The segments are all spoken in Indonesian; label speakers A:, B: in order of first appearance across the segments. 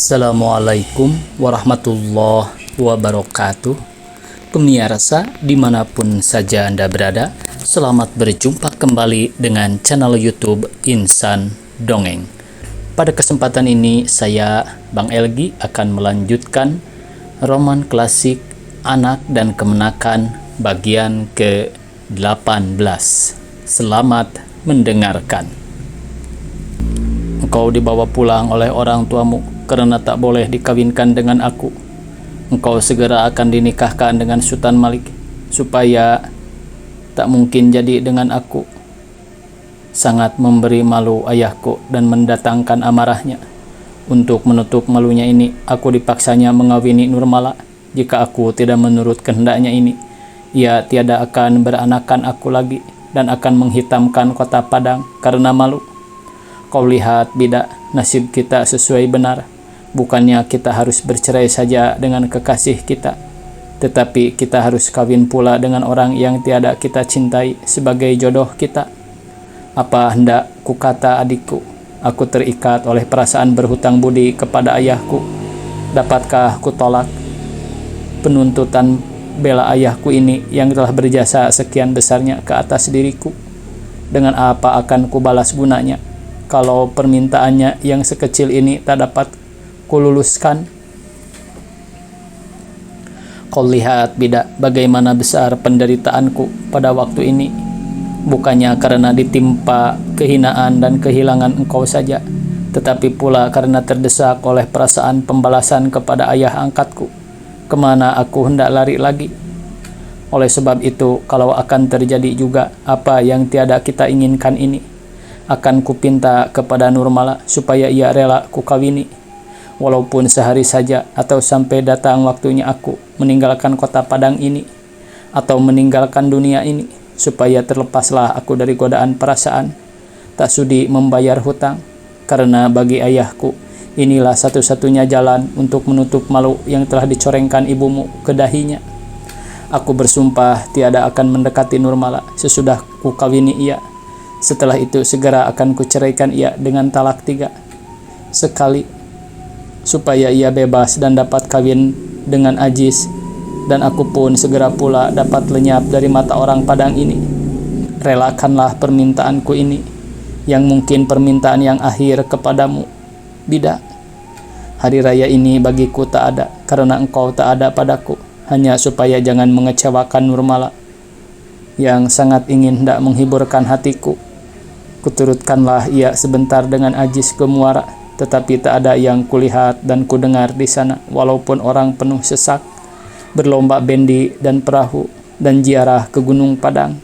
A: Assalamualaikum warahmatullahi wabarakatuh. Pemirsa dimanapun saja Anda berada, selamat berjumpa kembali dengan channel YouTube Insan Dongeng. Pada kesempatan ini saya Bang Elgi akan melanjutkan roman klasik Anak dan Kemenakan bagian ke-18. Selamat mendengarkan. Engkau dibawa pulang oleh orang tuamu karena tak boleh dikawinkan dengan aku. Engkau segera akan dinikahkan dengan Sultan Malik, supaya tak mungkin jadi dengan aku. Sangat memberi malu ayahku dan mendatangkan amarahnya. Untuk menutup malunya ini, aku dipaksanya mengawini Nurmala. Jika aku tidak menurut kehendaknya ini, ia tiada akan beranakan aku lagi dan akan menghitamkan kota Padang karena malu. Kau lihat bidak, nasib kita sesuai benar. Bukannya kita harus bercerai saja dengan kekasih kita, tetapi kita harus kawin pula dengan orang yang tiada kita cintai sebagai jodoh kita. Apa hendak kukata adikku? Aku terikat oleh perasaan berhutang budi kepada ayahku. Dapatkah kutolak penuntutan bela ayahku ini yang telah berjasa sekian besarnya ke atas diriku? Dengan apa akan kubalas gunanya kalau permintaannya yang sekecil ini tak dapat kululuskan? Kau lihat bidak, bagaimana besar penderitaanku pada waktu ini. Bukannya karena ditimpa kehinaan dan kehilangan engkau saja, tetapi pula karena terdesak oleh perasaan pembalasan kepada ayah angkatku. Kemana aku hendak lari lagi? Oleh sebab itu, kalau akan terjadi juga apa yang tiada kita inginkan ini, akan kupinta kepada Nurmala supaya ia rela kukawini, walaupun sehari saja atau sampai datang waktunya aku meninggalkan kota Padang ini atau meninggalkan dunia ini, supaya terlepaslah aku dari godaan perasaan. Tak sudi membayar hutang, karena bagi ayahku inilah satu-satunya jalan untuk menutup malu yang telah dicorengkan ibumu ke dahinya. Aku bersumpah tiada akan mendekati Nurmala sesudah kukawini ia. Setelah itu segera akan kuceraikan ia dengan talak 3 sekali, supaya ia bebas dan dapat kawin dengan Ajis, dan aku pun segera pula dapat lenyap dari mata orang Padang ini. Relakanlah permintaanku ini, yang mungkin permintaan yang akhir kepadamu, bidak. Hari raya ini bagiku tak ada, karena engkau tak ada padaku, hanya supaya jangan mengecewakan Nurmala yang sangat ingin hendak menghiburkan hatiku. Kuturutkanlah ia sebentar dengan Ajis ke Muara, tetapi tak ada yang kulihat dan kudengar di sana, walaupun orang penuh sesak, berlomba bendi dan perahu, dan ziarah ke Gunung Padang.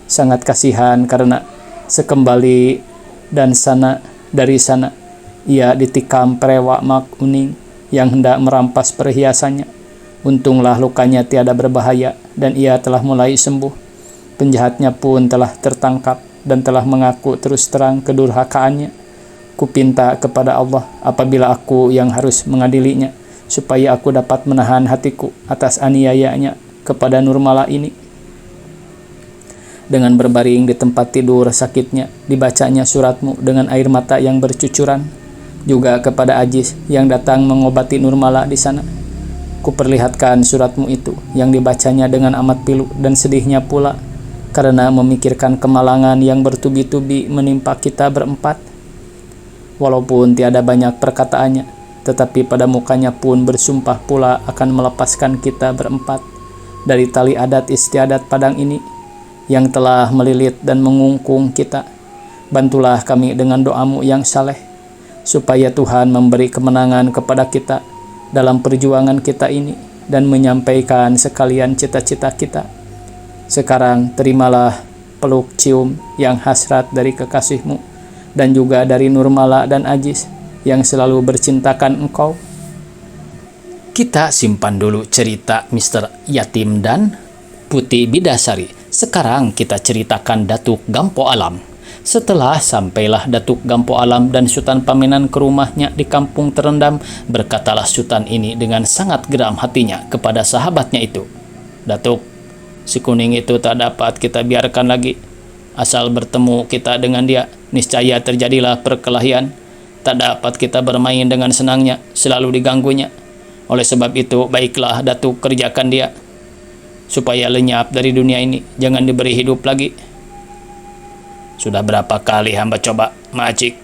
A: Sangat kasihan karena sekembali dan dari sana, ia ditikam perewak Mak Uning yang hendak merampas perhiasannya. Untunglah lukanya tiada berbahaya dan ia telah mulai sembuh. Penjahatnya pun telah tertangkap dan telah mengaku terus terang kedurhakaannya. Kupinta kepada Allah apabila aku yang harus mengadilinya, supaya aku dapat menahan hatiku atas aniayanya kepada Nurmala ini. Dengan berbaring di tempat tidur sakitnya, dibacanya suratmu dengan air mata yang bercucuran, juga kepada Ajis yang datang mengobati Nurmala di sana. Kuperlihatkan suratmu itu yang dibacanya dengan amat pilu dan sedihnya pula, karena memikirkan kemalangan yang bertubi-tubi menimpa kita berempat. Walaupun tiada banyak perkataannya, tetapi pada mukanya pun bersumpah pula akan melepaskan kita berempat dari tali adat istiadat Padang ini yang telah melilit dan mengungkung kita. Bantulah kami dengan doamu yang saleh, supaya Tuhan memberi kemenangan kepada kita dalam perjuangan kita ini dan menyampaikan sekalian cita-cita kita. Sekarang terimalah peluk cium yang hasrat dari kekasihmu, dan juga dari Nurmala dan Ajis yang selalu bercintakan engkau. Kita simpan dulu cerita Mr. Yatim dan Putih Bidasari. Sekarang kita ceritakan Datuk Gampo Alam. Setelah sampailah Datuk Gampo Alam dan Sultan Pamenan ke rumahnya di kampung terendam, berkatalah Sultan ini dengan sangat geram hatinya kepada sahabatnya itu. Datuk, si kuning itu tak dapat kita biarkan lagi. Asal bertemu kita dengan dia, niscaya terjadilah perkelahian. tak dapat kita bermain dengan senangnya, selalu diganggunya. Oleh sebab itu, baiklah Datuk kerjakan dia, supaya lenyap dari dunia ini, jangan diberi hidup lagi. Sudah berapa kali hamba coba, Makcik,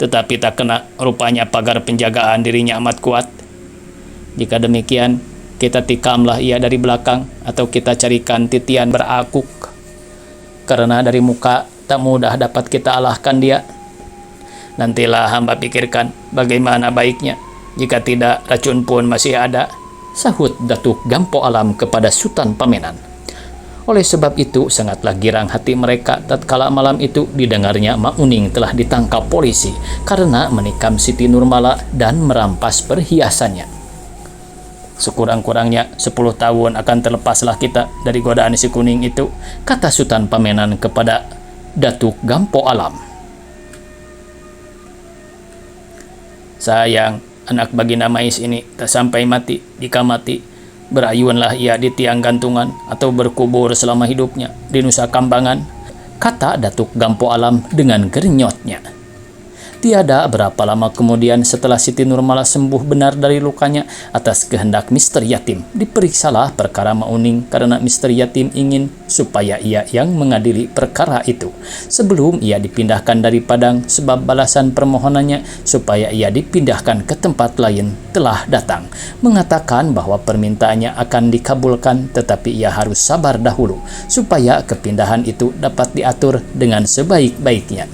A: tetapi tak kena. Rupanya pagar penjagaan dirinya amat kuat. Jika demikian, kita tikamlah ia dari belakang, atau kita carikan titian berakuk. Karena dari muka tak mudah dapat kita alahkan dia. Nantilah hamba pikirkan bagaimana baiknya. Jika tidak, racun pun masih ada, sahut Datuk Gampo Alam kepada Sutan Pamenan. Oleh sebab itu, sangatlah girang hati mereka tatkala malam itu didengarnya Mak Uning telah ditangkap polisi karena menikam Siti Nurmala dan merampas perhiasannya. Sekurang-kurangnya 10 tahun akan terlepaslah kita dari godaan si kuning itu, kata Sutan Pamenan kepada Datuk Gampo Alam. Sayang, anak Baginda Mais ini tak sampai mati. Jika mati, berayunlah ia di tiang gantungan atau berkubur selama hidupnya di Nusa Kambangan, kata Datuk Gampo Alam dengan gerenyotnya. Tiada berapa lama kemudian setelah Siti Nurmala sembuh benar dari lukanya atas kehendak Mister Yatim, diperiksalah perkara Mauning karena Mister Yatim ingin supaya ia yang mengadili perkara itu sebelum ia dipindahkan dari Padang, sebab balasan permohonannya supaya ia dipindahkan ke tempat lain telah datang, mengatakan bahwa permintaannya akan dikabulkan tetapi ia harus sabar dahulu supaya kepindahan itu dapat diatur dengan sebaik-baiknya.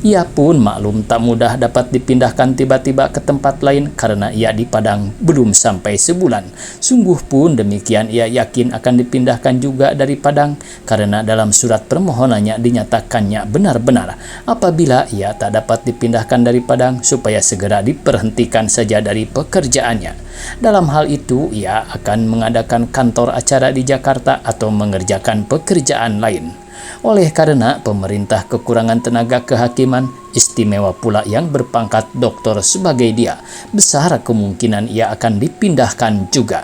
A: Ia pun maklum tak mudah dapat dipindahkan tiba-tiba ke tempat lain karena ia di Padang belum sampai sebulan. Sungguh pun demikian ia yakin akan dipindahkan juga dari Padang karena dalam surat permohonannya dinyatakannya benar-benar apabila ia tak dapat dipindahkan dari Padang supaya segera diperhentikan saja dari pekerjaannya. Dalam hal itu ia akan mengadakan kantor acara di Jakarta atau mengerjakan pekerjaan lain. Oleh karena pemerintah kekurangan tenaga kehakiman, istimewa pula yang berpangkat doktor sebagai dia, besar kemungkinan ia akan dipindahkan juga.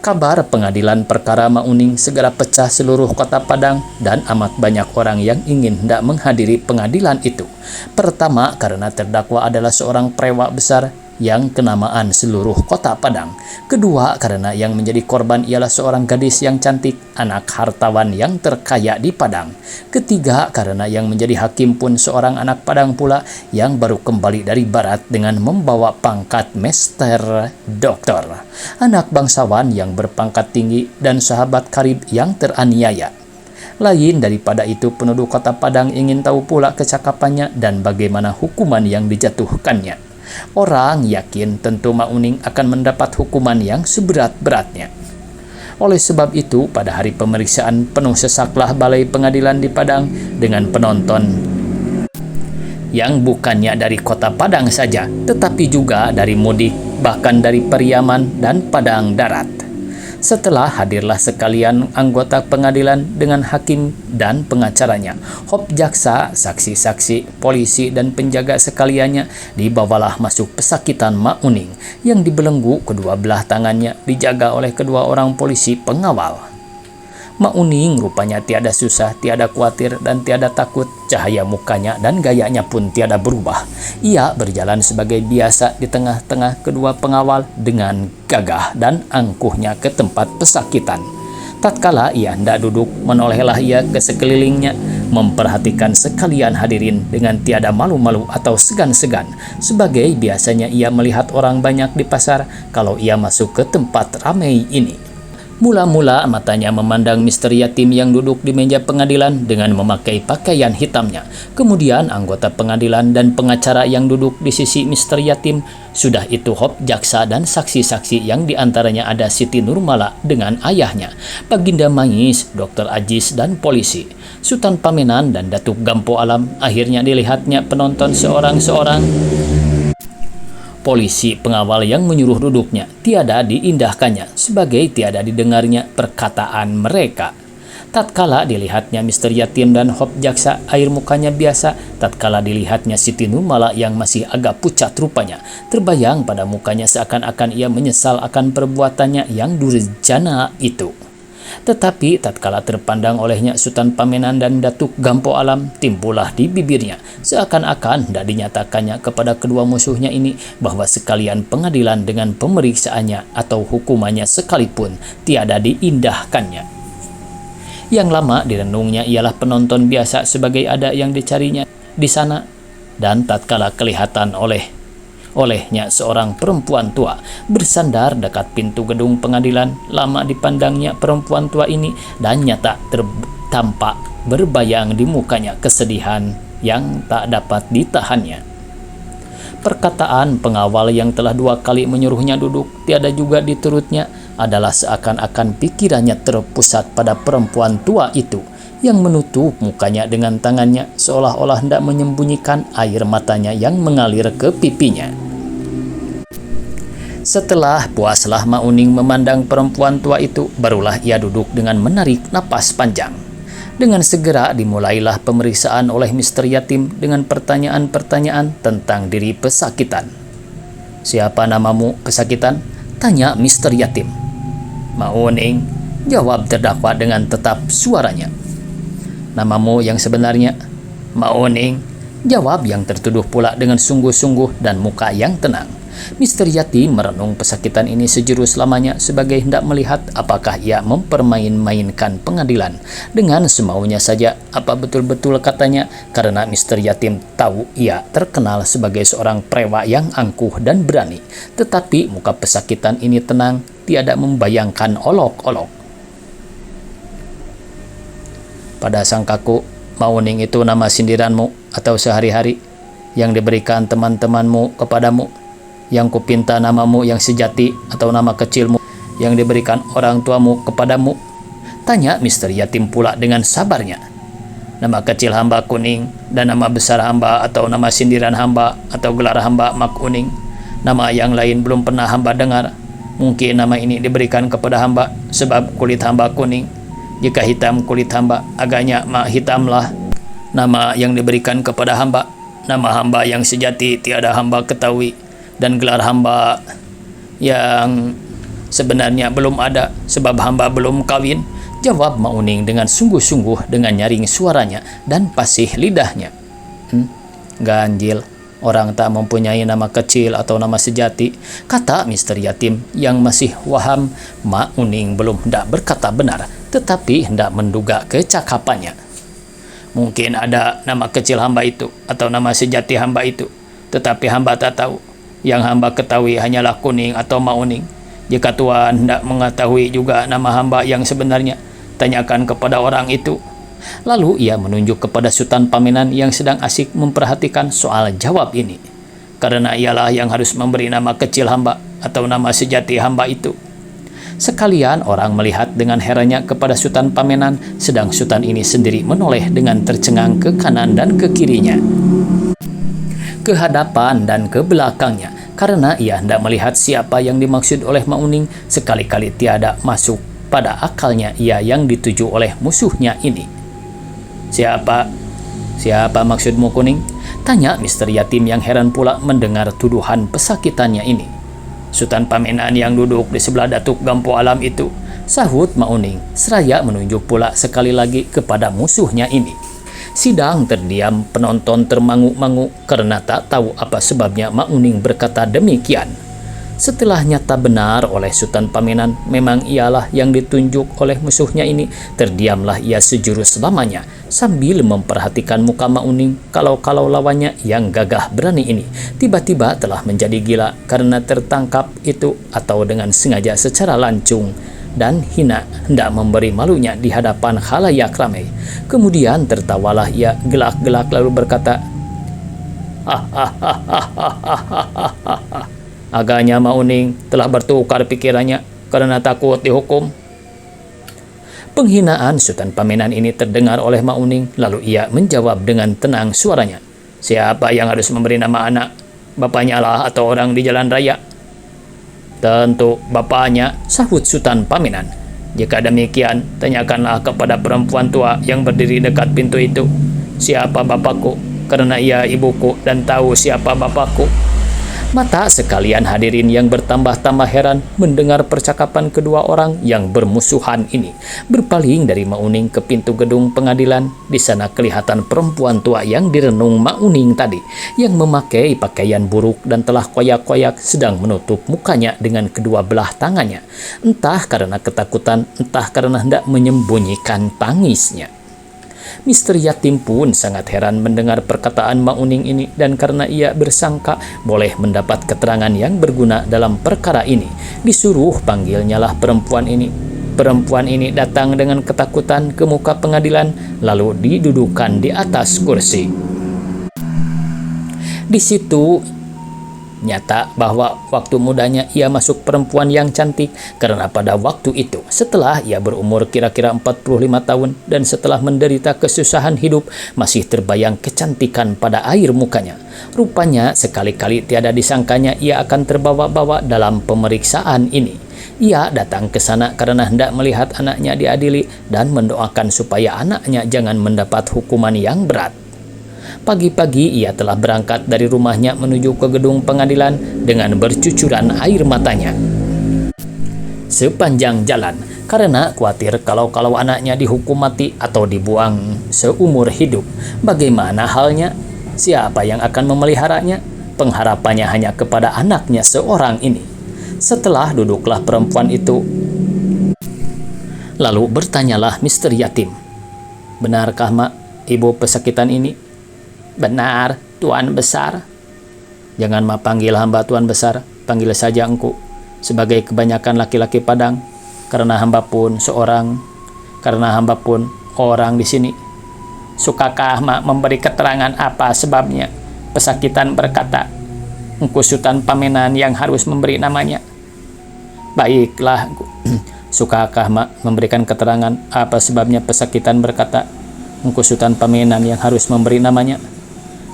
A: Kabar pengadilan perkara Mauning segera pecah seluruh kota Padang dan amat banyak orang yang ingin hendak menghadiri pengadilan itu. Pertama, karena terdakwa adalah seorang prewak besar yang kenamaan seluruh kota Padang. Kedua, karena yang menjadi korban ialah seorang gadis yang cantik, anak hartawan yang terkaya di Padang. Ketiga, karena yang menjadi hakim pun seorang anak Padang pula yang baru kembali dari barat dengan membawa pangkat Mester Doktor. Anak bangsawan yang berpangkat tinggi dan sahabat karib yang teraniaya. Lain daripada itu, penduduk kota Padang ingin tahu pula kecakapannya dan bagaimana hukuman yang dijatuhkannya. Orang yakin tentu Mauning akan mendapat hukuman yang seberat-beratnya. Oleh sebab itu, pada hari pemeriksaan penuh sesaklah balai pengadilan di Padang dengan penonton yang bukannya dari kota Padang saja, tetapi juga dari Mudik, bahkan dari Periaman dan Padang Darat. Setelah hadirlah sekalian anggota pengadilan dengan hakim dan pengacaranya, hop jaksa, saksi-saksi, polisi dan penjaga sekaliannya dibawalah masuk pesakitan Mak Uning yang dibelenggu kedua belah tangannya dijaga oleh kedua orang polisi pengawal. Mak Uning rupanya tiada susah, tiada khawatir dan tiada takut. Cahaya mukanya dan gayanya pun tiada berubah. Ia berjalan sebagai biasa di tengah-tengah kedua pengawal dengan gagah dan angkuhnya ke tempat pesakitan. Tatkala ia hendak duduk, menolehlah ia ke sekelilingnya, memperhatikan sekalian hadirin dengan tiada malu-malu atau segan-segan. Sebagai biasanya ia melihat orang banyak di pasar kalau ia masuk ke tempat ramai ini. Mula-mula matanya memandang Mister Yatim yang duduk di meja pengadilan dengan memakai pakaian hitamnya. Kemudian anggota pengadilan dan pengacara yang duduk di sisi Mister Yatim. Sudah itu hop jaksa dan saksi-saksi yang diantaranya ada Siti Nurmala dengan ayahnya, Baginda Mais, Dr. Ajis dan polisi. Sutan Pamenan dan Datuk Gampo Alam. Akhirnya dilihatnya penonton seorang-seorang polisi pengawal yang menyuruh duduknya. Tiada diindahkannya sebagai tiada didengarnya perkataan mereka. Tatkala dilihatnya Mister Yatim dan hop jaksa, air mukanya biasa. Tatkala dilihatnya Siti Nurmala yang masih agak pucat rupanya, terbayang pada mukanya seakan-akan ia menyesal akan perbuatannya yang durjana itu. Tetapi tatkala terpandang olehnya Sultan Pamenan dan Datuk Gampo Alam, timbullah di bibirnya seakan-akan hendak dinyatakannya kepada kedua musuhnya ini bahwa sekalian pengadilan dengan pemeriksaannya atau hukumannya sekalipun tiada diindahkannya. Yang lama direnungnya ialah penonton biasa sebagai ada yang dicarinya di sana, dan tatkala kelihatan olehnya seorang perempuan tua bersandar dekat pintu gedung pengadilan, lama dipandangnya perempuan tua ini dan nyata tampak berbayang di mukanya kesedihan yang tak dapat ditahannya. Perkataan pengawal yang telah 2 kali menyuruhnya duduk tiada juga diturutnya adalah seakan-akan pikirannya terpusat pada perempuan tua itu yang menutup mukanya dengan tangannya seolah-olah hendak menyembunyikan air matanya yang mengalir ke pipinya. Setelah puaslah Mauning memandang perempuan tua itu, barulah ia duduk dengan menarik napas panjang. Dengan segera dimulailah pemeriksaan oleh Mr. Yatim dengan pertanyaan-pertanyaan tentang diri pesakitan. "Siapa namamu, pesakitan?" tanya Mr. Yatim. "Mauning," jawab terdakwa dengan tetap suaranya. "Namamu yang sebenarnya?" "Mauning," jawab yang tertuduh pula dengan sungguh-sungguh dan muka yang tenang. Mr. Yatim merenung pesakitan ini sejurus lamanya sebagai hendak melihat apakah ia mempermain-mainkan pengadilan dengan semaunya saja. Apa betul-betul katanya, karena Mr. Yatim tahu ia terkenal sebagai seorang prewa yang angkuh dan berani. Tetapi muka pesakitan ini tenang, tiada membayangkan olok-olok. "Pada sangkaku, Mauning itu nama sindiranmu atau sehari-hari yang diberikan teman-temanmu kepadamu, yang kupinta namamu yang sejati atau nama kecilmu yang diberikan orang tuamu kepadamu?" tanya Mr. Yatim pula dengan sabarnya. "Nama kecil hamba Kuning dan nama besar hamba atau nama sindiran hamba atau gelar hamba Mak Kuning. Nama yang lain belum pernah hamba dengar. Mungkin nama ini diberikan kepada hamba sebab kulit hamba kuning. Jika hitam kulit hamba, agaknya mak hitamlah. Nama yang diberikan kepada hamba, nama hamba yang sejati tiada hamba ketahui, dan gelar hamba yang sebenarnya belum ada sebab hamba belum kawin," jawab Mauning dengan sungguh-sungguh dengan nyaring suaranya dan pasih lidahnya. "Ganjil, orang tak mempunyai nama kecil atau nama sejati," kata Mr. Yatim yang masih waham Mauning belum hendak berkata benar tetapi hendak menduga kecakapannya. "Mungkin ada nama kecil hamba itu atau nama sejati hamba itu, tetapi hamba tak tahu. Yang hamba ketahui hanyalah Kuning atau Mauning. Jika Tuan hendak mengetahui juga nama hamba yang sebenarnya, tanyakan kepada orang itu." Lalu ia menunjuk kepada Sultan Pamenan yang sedang asik memperhatikan soal jawab ini. "Karena ialah yang harus memberi nama kecil hamba atau nama sejati hamba itu." Sekalian orang melihat dengan herannya kepada Sultan Pamenan, sedang Sultan ini sendiri menoleh dengan tercengang ke kanan dan ke kirinya, ke hadapan dan ke belakangnya, karena ia hendak melihat siapa yang dimaksud oleh Mauning. Sekali-kali tiada masuk pada akalnya ia yang dituju oleh musuhnya ini. Siapa maksudmu, Kuning?" tanya Mr. Yatim yang heran pula mendengar tuduhan pesakitannya ini. "Sultan Pamenan yang duduk di sebelah Datuk Gampo Alam itu," sahut Mauning seraya menunjuk pula sekali lagi kepada musuhnya ini. Sidang terdiam, penonton termangu-mangu karena tak tahu apa sebabnya Mauning berkata demikian. Setelah nyata benar oleh Sultan Pamenan memang ialah yang ditunjuk oleh musuhnya ini, terdiamlah ia sejurus lamanya sambil memperhatikan muka Mauning kalau lawannya yang gagah berani ini tiba-tiba telah menjadi gila karena tertangkap itu atau dengan sengaja secara lancung dan hina hendak memberi malunya di hadapan khalayak ramai. Kemudian tertawalah ia gelak-gelak lalu berkata, "Agaknya Mauning telah bertukar pikirannya karena takut dihukum." Penghinaan Sultan Pamenan ini terdengar oleh Mauning, lalu ia menjawab dengan tenang suaranya, "Siapa yang harus memberi nama anak? Bapaknya lah atau orang di jalan raya?" "Tentu bapaknya," sahut Sultan Pamenan. "Jika demikian, tanyakanlah kepada perempuan tua yang berdiri dekat pintu itu, siapa bapakku, karena ia ibuku dan tahu siapa bapakku." Mata sekalian hadirin yang bertambah-tambah heran mendengar percakapan kedua orang yang bermusuhan ini. Berpaling dari Mauning ke pintu gedung pengadilan, di sana kelihatan perempuan tua yang direnung Mauning tadi, yang memakai pakaian buruk dan telah koyak-koyak sedang menutup mukanya dengan kedua belah tangannya. Entah karena ketakutan, entah karena hendak menyembunyikan tangisnya. Misteri Yatim pun sangat heran mendengar perkataan Mauning ini, dan karena ia bersangka boleh mendapat keterangan yang berguna dalam perkara ini, disuruh panggilnyalah perempuan ini. Perempuan ini datang dengan ketakutan ke muka pengadilan, lalu didudukan di atas kursi. Di situ nyata bahwa waktu mudanya ia masuk perempuan yang cantik, karena pada waktu itu setelah ia berumur kira-kira 45 tahun dan setelah menderita kesusahan hidup, masih terbayang kecantikan pada air mukanya. Rupanya sekali-kali tiada disangkanya ia akan terbawa-bawa dalam pemeriksaan ini. Ia datang ke sana karena hendak melihat anaknya diadili dan mendoakan supaya anaknya jangan mendapat hukuman yang berat. Pagi-pagi ia telah berangkat dari rumahnya menuju ke gedung pengadilan dengan bercucuran air matanya sepanjang jalan, karena khawatir kalau anaknya dihukum mati atau dibuang seumur hidup. Bagaimana halnya? Siapa yang akan memeliharanya? Pengharapannya hanya kepada anaknya seorang ini. Setelah duduklah perempuan itu, lalu bertanyalah Mister Yatim, "Benarkah, Mak, ibu pesakitan ini?" "Benar, Tuan Besar." "Jangan Mak panggil hamba Tuan Besar, panggil saja engku, sebagai kebanyakan laki-laki Padang, karena hamba pun orang di sini." "Sukakah Mak memberi keterangan apa sebabnya?" Pesakitan berkata, "Engku Sultan Pamenan yang harus memberi namanya." "Baiklah." "Sukakah Mak memberikan keterangan apa sebabnya?" Pesakitan berkata, "Engku Sultan Pamenan yang harus memberi namanya."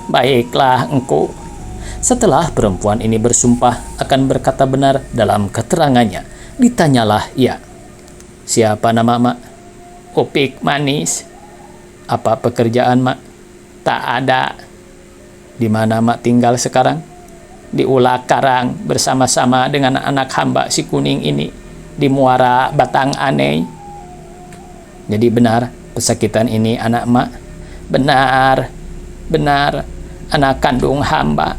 A: "Baiklah engku." Setelah perempuan ini bersumpah akan berkata benar dalam keterangannya, ditanyalah ia, "Siapa nama Mak?" "Upik Manis." "Apa pekerjaan Mak?" "Tak ada." "Di mana Mak tinggal sekarang?" "Di Ula Karang bersama-sama dengan anak hamba si kuning ini, di Muara Batang Anei." "Jadi benar pesakitan ini anak Mak?" "Benar, anak kandung hamba."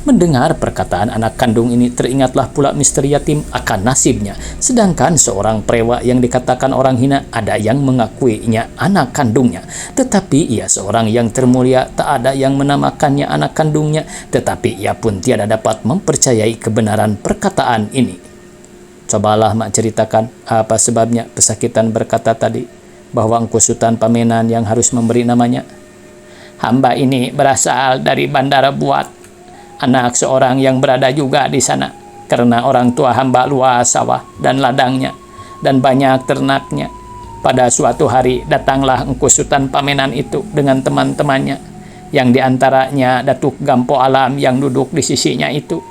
A: Mendengar perkataan anak kandung ini, teringatlah pula Mister Yatim akan nasibnya. Sedangkan seorang prewa yang dikatakan orang hina, ada yang mengakuinya anak kandungnya. Tetapi ia seorang yang termulia, tak ada yang menamakannya anak kandungnya. Tetapi ia pun tiada dapat mempercayai kebenaran perkataan ini. "Cobalah Mak ceritakan apa sebabnya," pesakitan berkata tadi, "bahwa engku Sultan Pamenan yang harus memberi namanya." "Hamba ini berasal dari Bandar Buat, anak seorang yang berada juga di sana, karena orang tua hamba luas sawah dan ladangnya dan banyak ternaknya. Pada suatu hari datanglah engku Sultan Pamenan itu dengan teman-temannya, yang diantaranya Datuk Gampo Alam yang duduk di sisinya itu,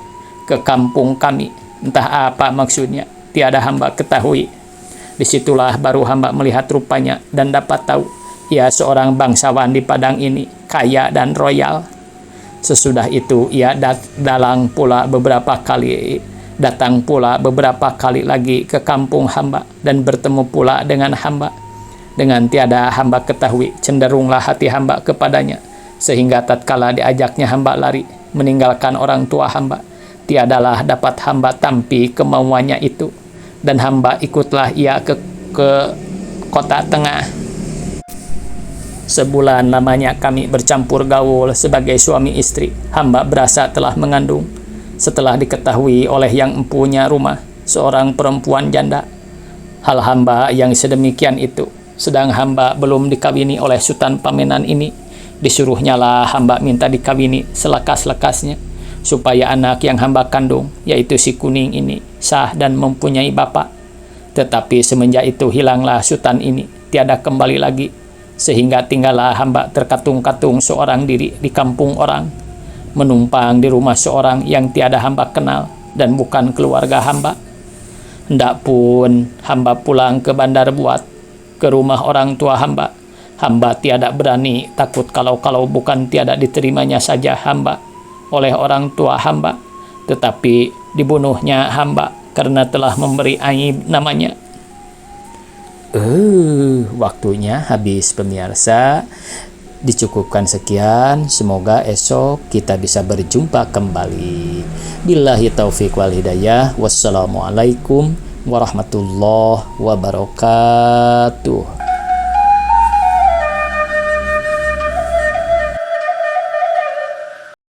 A: ke kampung kami. Entah apa maksudnya, tiada hamba ketahui. Disitulah baru hamba melihat rupanya dan dapat tahu ia seorang bangsawan di Padang ini, kaya dan royal. Sesudah itu ia datang pula beberapa kali lagi ke kampung hamba dan bertemu pula dengan hamba. Dengan tiada hamba ketahui, cenderunglah hati hamba kepadanya, sehingga tatkala diajaknya hamba lari meninggalkan orang tua hamba, tiadalah dapat hamba tampi kemauannya itu, dan hamba ikutlah ia ke kota tengah. Sebulan lamanya kami bercampur gaul sebagai suami istri. Hamba berasa telah mengandung. Setelah diketahui oleh yang empunya rumah, seorang perempuan janda. Hal hamba yang sedemikian itu, sedang hamba belum dikawini oleh Sultan Pamenan ini, disuruhnyalah hamba minta dikawini selekas-lekasnya, supaya anak yang hamba kandung, yaitu si kuning ini, sah dan mempunyai bapa. Tetapi semenjak itu hilanglah Sultan ini, tiada kembali lagi, sehingga tinggallah hamba terkatung-katung seorang diri di kampung orang, menumpang di rumah seorang yang tiada hamba kenal dan bukan keluarga hamba. Hendak pun hamba pulang ke Bandar Buat, ke rumah orang tua hamba, hamba tiada berani, takut kalau bukan tiada diterimanya saja hamba oleh orang tua hamba, tetapi dibunuhnya hamba karena telah memberi aib namanya. Waktunya habis pemirsa. Dicukupkan sekian, semoga esok kita bisa berjumpa kembali. Billahi taufiq wal hidayah. Wassalamualaikum warahmatullahi wabarakatuh.